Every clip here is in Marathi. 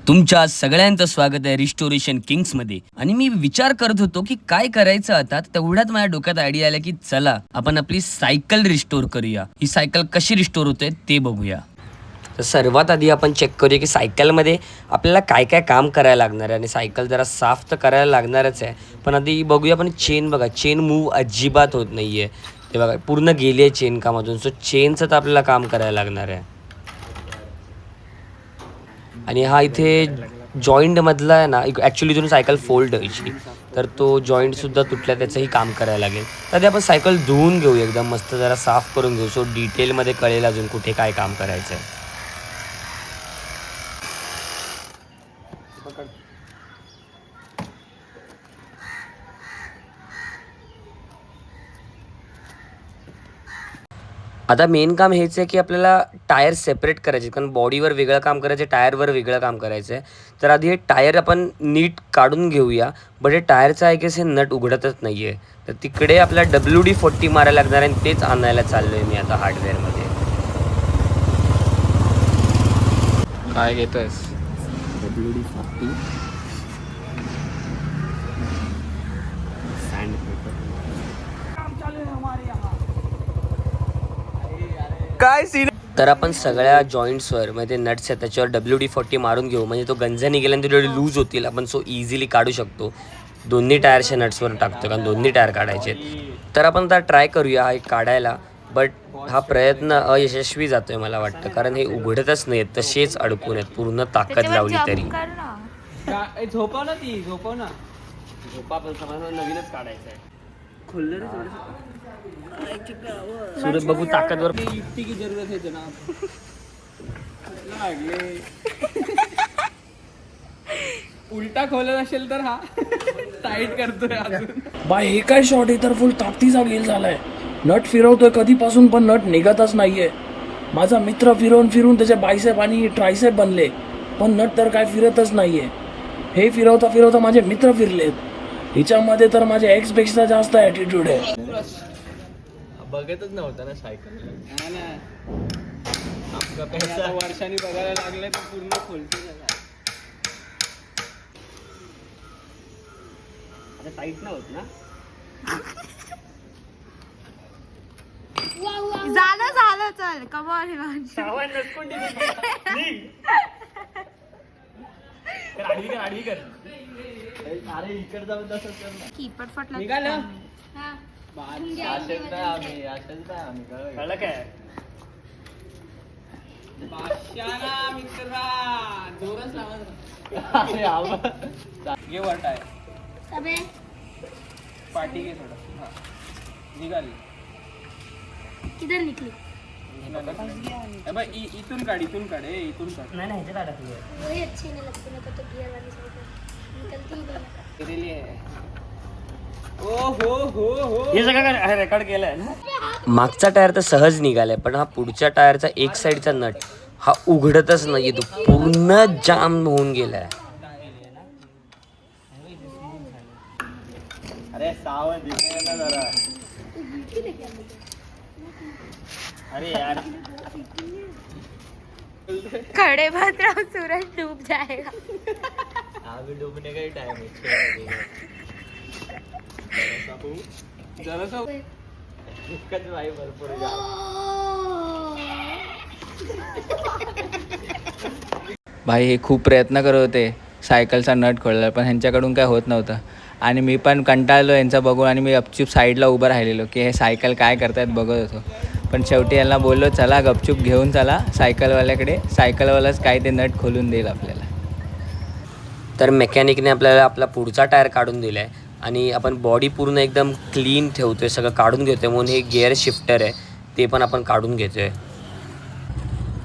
तुमच्या सगळ्यांचं स्वागत आहे रिस्टोरेशन किंग्समध्ये. आणि मी विचार करत होतो की काय करायचं आता. तेवढ्यात माझ्या डोक्यात आयडिया आला की चला आपण आपली सायकल रिस्टोर करूया. ही सायकल कशी रिस्टोर होते ते बघूया. तर सर्वात आधी आपण चेक करूया की सायकलमध्ये आपल्याला काय काय काम करायला लागणार आहे. आणि सायकल जरा साफ तर करायला लागणारच आहे, पण आधी बघूया आपण चेन. बघा, चेन मूव अजिबात होत नाही आहे. ते बघा पूर्ण गेली आहे चेन कामातून. सो चेनचं तर आपल्याला काम करायला लागणार आहे. आणि हा इथे जॉईंटमधला आहे ना, ॲक्च्युली इथून सायकल फोल्ड व्हायची, तर तो जॉईंटसुद्धा तुटला, त्याचंही काम करायला लागेल. तर ते आपण सायकल धुवून घेऊ, एकदम मस्त जरा साफ करून घेऊ, सो डिटेलमध्ये कळेल अजून कुठे काय काम करायचं आहे. आता मेन काम हेच आहे की आपल्याला टायर सेपरेट करायचे, कारण बॉडीवर वेगळं काम करायचं आहे, टायरवर वेगळं काम करायचं आहे. तर आधी हे टायर आपण नीट काढून घेऊया. बट हे टायरचं आहे की हे नट उघडतच नाही आहे, तर तिकडे आपल्याला WD-40 मारायला लागणार आहे, आणि तेच आणायला चाललो आहे मी आता हार्डवेअरमध्ये. काय घेतोयस? WD-40 sand paper. काय सीन? तर आपण सगळ्या जॉईंट्सवर म्हणजे नट्स आहेत त्याच्यावर WD-40 मारून घेऊ, म्हणजे तो गंजा निघाल्यानंतर थोडे लूज होतील, आपण सो इझिली काढू शकतो. दोन्ही टायरच्या नट्सवर टाकतो, कारण दोन्ही टायर काढायचे आहेत. तर आपण आता ट्राय करूया हे काढायला, बट हा प्रयत्न अयशस्वी जातोय मला वाटतं, कारण हे उघडतच नाही आहेत, तसेच अडकून आहेत पूर्ण ताकद लावली तरी. झोपव ना, ती झोपव ना. नवीनच काढायचं आहे. सूरज बघू ताकदवर. युक्ति की जरूरत है जनाब. उलटा खोलत असेल तर हा टाईट करतोय अजून. बाय हे काय शॉट आहे, तर फुल ताकदीचा गेल झालाय. नट फिरवतोय कधीपासून, पण नट निघतच नाहीये. माझा मित्र फिरवून फिरून त्याचे बायसेप आणि ट्रायसेप बनले, पण नट तर काय फिरतच नाहीये. हे फिरवता फिरवता माझे मित्र फिरलेत. हिच्यामध्ये तर माझ्या एक्स पेक्षा जास्त ॲटिट्यूड आहे. बघतच नव्हता ना सायकल. वर्षांनी बघायला लागले तर पूर्ण खोलते. टाईट नाही होत ना. झालं चल कमॉन. आडवी कर. अरे इकडे जाऊन तसंच कर ना. कीपट फटला निघालं. घे वाट आहे. पाठी घे थोडं. निघाली. किधर निकली? इथून काढ. इथून काढ. नाही ह्याच्यात अडकली. वही अच्छी नहीं लगती मेरे को तो गियर वाली साइकिल निकलती ही नहीं. तेरे लिए है. हो हे सगळं रेकॉर्ड केलंय ना. मागचा टायर तर सहज निघालाय, पण हा पुढच्या टायरचा एक साईडचा नट हा उघडतच नाहीये, तो पूर्ण जाम होऊन गेलाय. अरे सावध दिसतंय ना जरा. अरे यार खड़े मत रहो, सूरज डूब जाएगा. अभी डूबने का ही टाइम है. जरासा इतकंच नाही, भरपूर भाई हे खूप प्रयत्न करत होते सायकलचा नट खोलला, पण ह्यांच्याकडून काय होत नव्हतं. आणि मी पण कंटाळलो यांचा बघून, आणि मी गपचूप साईडला उभं राहिलेलो की हे सायकल काय करतायत बघत होतो. पण शेवटी यांना बोललो चला गपचूप घेऊन चला सायकलवाल्याकडे, सायकलवालाच काय ते नट खोलून देईल आपल्याला. तर मेकॅनिकने आपल्याला आपला पुढचा टायर काढून दिला आहे, आणि आपण बॉडी पूर्ण एकदम क्लीन ठेवतोय, सगळं काढून घेतोय. म्हणून हे गिअर शिफ्टर आहे ते पण आपण काढून घेतोय.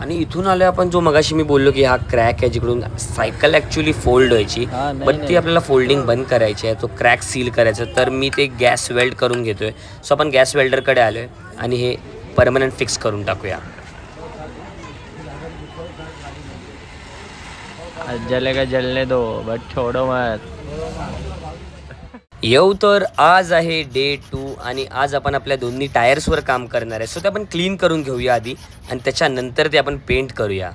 आणि इथून आलो आपण, जो मगाशी मी बोललो की हा क्रॅक आहे जिकडून सायकल ॲक्च्युली फोल्ड व्हायची, बट ती आपल्याला फोल्डिंग बंद करायची आहे, तो क्रॅक सील करायचा. तर मी ते गॅस वेल्ड करून घेतोय. सो आपण गॅस वेल्डरकडे आलो आहे, आणि हे परमनंट फिक्स करून टाकूया. जलेगा जलने दो बट छोड़ो मत. येऊ तर आज आहे डे 2 आणि आज आपण आपल्या दोन्ही टायर्सवर काम करणार आहे. सो ते आपण क्लीन करून घेऊया आधी आणि त्याच्यानंतर ते आपण पेंट करूया.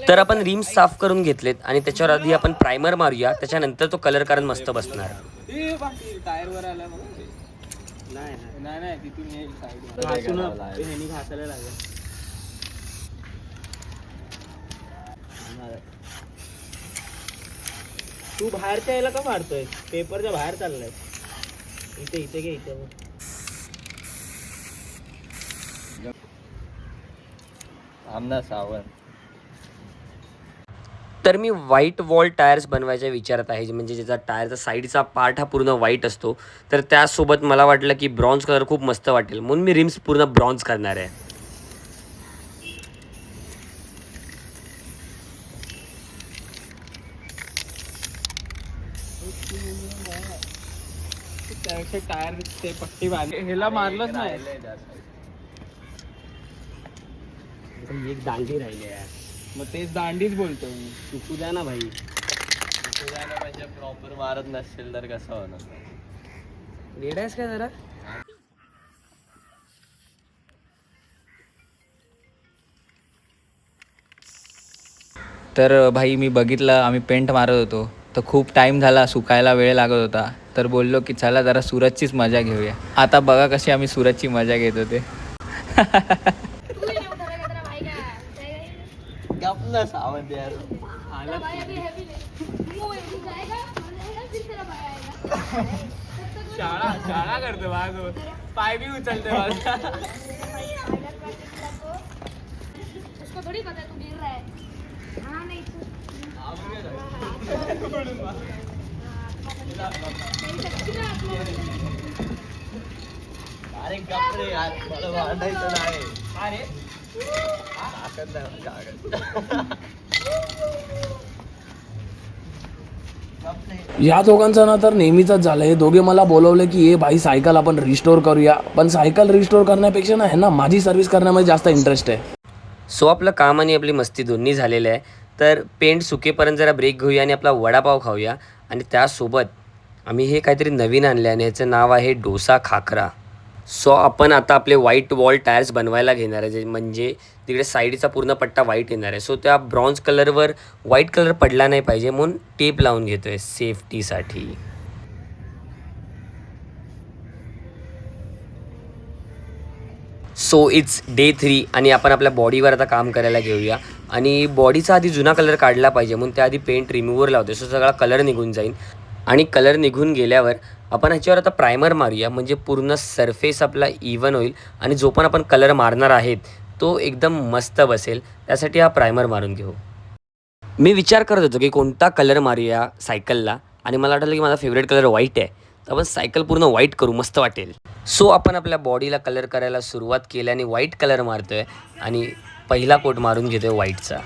तर आपण रिम्स साफ करून घेतलेत आणि त्याच्यावर आधी आपण प्रायमर मारूया, त्याच्यानंतर तो कलर कारण मस्त बसणार. टायर वर आला नाही तिथून येईल साईड घासायला लागेल. तू बाहेरच्या यायला का मारतोय? पेपरच्या बाहेर चाललाय. इथे इथे घे इथे. आमना सावंत. तर मी व्हाईट वॉल टायर्स बनवायच्या विचारात आहे, म्हणजे ज्याचा टायरचा साईडचा पार्ट हा पूर्ण व्हाईट असतो. तर त्यासोबत मला वाटलं की ब्रॉन्झ कलर खूप मस्त वाटेल, म्हणून मी रिम्स पूर्ण ब्रॉन्झ करणार आहे. टायर ते पट्टी बांधली ह्याला मारलंच नाही. एक दांडी राहिली आहे. मग तेच दांडीच बोलतो मी. चुकू द्या ना भाई. म्हणजे प्रॉपर मारत नसेल तर कसं होणार? रेड आहेस का जरा? तर भाई मी बघितलं, आम्ही पेंट मारत होतो तर खूप टाईम झाला, सुकायला वेळ लागत होता. तर बोललो की चला जरा सूरजचीच मजा घेऊया. आता बघा कशी आम्ही सूरजची मजा घेत होते. तू ही नहीं उठाएगा तेरा भाई का जाएगा गपना सावंत यार. तेरा भाई अभी हैवी नहीं वो एक जाएगा फिर तेरा भाई आएगा. शाळा करतो माझं. पाय बी उचलते माझा. उसको थोड़ी पता है तू गिर रहा है. हाँ नहीं तू अरे गप रे यार, मला वाढायचं नाही. अरे ताकद नाही कागद. या दोघांचं ना तर नेहमीच झालंय. हे दोघे मला बोलवले की हे भाई सायकल आपण रिस्टोर करूया, पण सायकल रिस्टोर करण्यापेक्षा ना ह्यांना माझी सर्व्हिस करण्यामध्ये जास्त इंटरेस्ट आहे. सो आपलं काम आणि आपली मस्ती दोन्ही झालेलं आहे. तर पेंट सुकेपर्यंत जरा ब्रेक घेऊया आणि आपला वडापाव खाऊया. आणि त्यासोबत आम्ही हे काहीतरी नवीन आणले आणि ह्याचं नाव आहे डोसा खाकरा. सो आपण आता आपले व्हाईट वॉल टायर्स बनवायला घेणार आहे, म्हणजे तिकडे साईडचा पूर्ण पट्टा व्हाईट येणार आहे. सो त्या ब्रॉन्झ कलरवर व्हाईट कलर पडला नाही पाहिजे म्हणून टेप लावून घेतो आहे सेफ्टीसाठी. सो इट्स डे 3 आणि आपण आपल्या बॉडीवर आता काम करायला घेऊया. आणि बॉडीचा आधी जुना कलर काढला पाहिजे म्हणून त्याआधी पेंट रिमूव्हर लावतो. सो सगळा कलर निघून जाईल आणि कलर निघून गेल्यावर आपण ह्याच्यावर आता प्रायमर मारूया, म्हणजे पूर्ण सरफेस आपला इवन होईल आणि जो पण आपण कलर मारणार आहेत तो एकदम मस्त बसेल. त्यासाठी हा प्रायमर मारून घेऊ. मी विचार करत होतो की कोणता कलर मारूया सायकलला आणि मला वाटलं की माझा फेवरेट कलर व्हाईट आहे, तर आपण सायकल पूर्ण व्हाईट करू, मस्त वाटेल. सो आपण आपल्या बॉडीला कलर करायला सुरुवात केली आणि व्हाईट कलर मारतोय आणि पहिला कोट मारून घेतोय व्हाईटचा.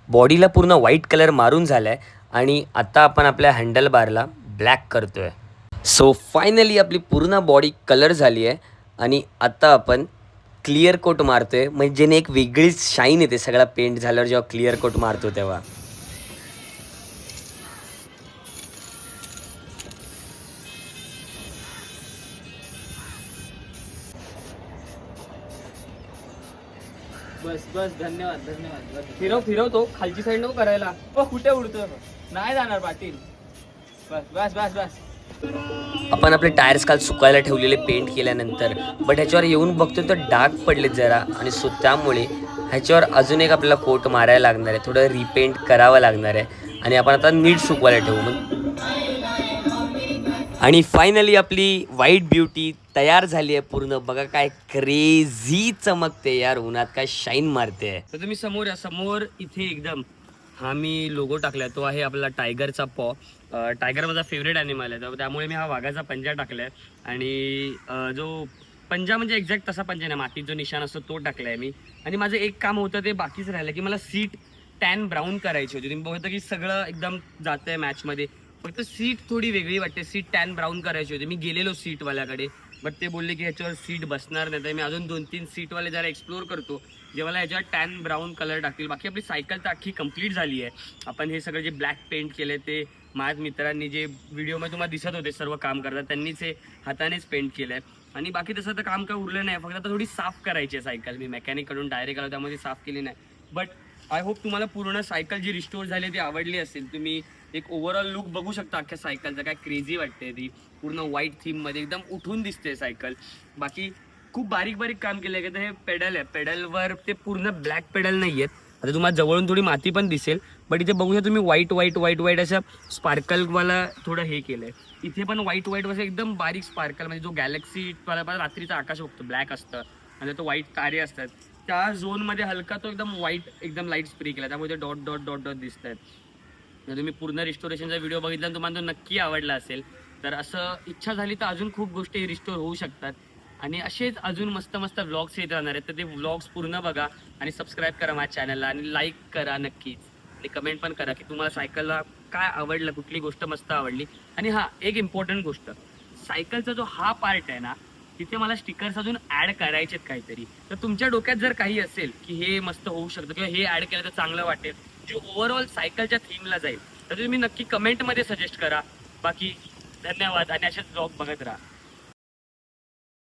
बॉडीला पूर्ण व्हाईट कलर मारून झालाय आणि आता आपण आपल्या हँडल बारला ब्लॅक करतोय. सो फायनली आपली पूर्ण बॉडी कलर झाली आहे आणि आता आपण क्लिअर कोट मारतोय, म्हणजे ज्याने एक वेगळीच शाईन येते सगळा पेंट झाल्यावर जेव्हा क्लिअर कोट मारतो तेव्हा. बस बस धन्यवाद धन्यवाद. फिरवतो खालची साईड नको करायला. कुठे उडतो? नाही जाणार पाटील. बस बस बस बस. आपण आपले टायर्स काल सुकायला ठेवलेले पेंट केल्यानंतर बट ह्याच्यावर येऊन बघतो तर डाग पडलेत जरा आणि सो त्यामुळे ह्याच्यावर अजून एक आपल्याला कोट मारायला लागणार आहे, थोडं रिपेंट करावं लागणार आहे आणि आपण आता नीट सुकवायला ठेवू. आणि फायनली आपली व्हाईट ब्युटी तयार झाली आहे पूर्ण. बघा काय क्रेझी चमकते यार, उन्हात काय शाईन मारते. तर तुम्ही समोर या, समोर इथे एकदम हा मी लोगो टाकलाय, तो आहे आपला टायगरचा पॉ. टायगर माझा फेवरेट ॲनिमल आहे, तर त्यामुळे मी हा वाघाचा पंजा टाकलाय. आणि जो पंजा म्हणजे एक्झॅक्ट तसा पंजा नाही, मातीत जो निशाण असतो तो टाकलाय मी. आणि माझं एक काम होतं ते बाकीच राहिलं की मला सीट टॅन ब्राऊन करायची होती. तुम्ही बघता की सगळं एकदम जातंय मॅचमध्ये, फक्त सीट थोडी वेगळी वाटते. सीट टॅन ब्राऊन करायची होती. मी गेलेलो सीटवाल्याकडे बट ते बोलले की ह्याच्यावर सीट बसणार नाही, तर मी अजून 2-3 सीटवाले जरा एक्सप्लोर करतो, जे मला ह्याच्यावर टॅन ब्राऊन कलर टाकतील. बाकी आपली सायकल तर अख्खी कंप्लीट झाली आहे. आपण हे सगळं जे ब्लॅक पेंट केलं ते माझ्या मित्रांनी जे व्हिडिओमध्ये तुम्हाला दिसत होते सर्व काम करतात त्यांनीच हे हातानेच पेंट केलं आहे. आणि बाकी तसं तर काम काय उरलं नाही, फक्त आता थोडी साफ करायची आहे सायकल. मी मेकॅनिककडून डायरेक्ट आलो त्यामध्ये साफ केली नाही. बट आय होप तुम्हाला पूर्ण सायकल जी रिस्टोर झाली ती आवडली असेल. तुम्ही एक ओव्हरऑल लुक बघू शकता अख्ख्या सायकलचा, काय क्रेझी वाटते ती. पूर्ण व्हाईट थीममध्ये एकदम उठून दिसते सायकल. बाकी खूप बारीक बारीक काम केलं आहे. हे पेडल आहे, पेडलवर ते पूर्ण ब्लॅक पेडल नाही आहेत. आता तुम्हाला जवळून थोडी माती पण दिसेल, बट इथे बघू शकता तुम्ही व्हाईट व्हाईट व्हाईट व्हाईट असं स्पार्कलवाला थोडं हे केलं आहे. इथे पण व्हाईट व्हाईट असं एकदम बारीक स्पार्कल, म्हणजे जो गॅलेक्सीवाला रात्रीचा आकाश बघतो ब्लॅक असतं आणि तो व्हाईट तारे असतात त्या झोनमध्ये हलका तो एकदम व्हाईट एकदम लाईट स्प्रे केला, त्यामुळे ते डॉट डॉट डॉट डॉट दिसत आहेत. जर तुम्ही पूर्ण रिस्टोरेशनचा व्हिडिओ बघितला तर तुम्हाला तो नक्की आवडला असेल. तर असं इच्छा झाली तर अजून खूप गोष्टी रिस्टोर होऊ शकतात आणि असेच अजून मस्त मस्त व्लॉग्स येत राहणार आहेत. तर ते व्लॉग्स पूर्ण बघा आणि सबस्क्राईब करा माझ्या चॅनलला आणि लाईक करा नक्कीच. आणि कमेंट पण करा की तुम्हाला सायकलला काय आवडलं, कुठली गोष्ट मस्त आवडली. आणि हां, एक इम्पॉर्टंट गोष्ट, सायकलचा जो हा पार्ट आहे ना, तिथे मला स्टिकर्स अजून ॲड करायचे आहेत काहीतरी. तर तुमच्या डोक्यात जर काही असेल की हे मस्त होऊ शकतं किंवा हे ॲड केलं तर चांगलं वाटेल, जे ओव्हरऑल सायकलच्या थीमला जाईल, तर तुम्ही नक्की कमेंटमध्ये सजेस्ट करा. बाकी धन्यवाद आणि असेच ब्लॉग बघत राहा.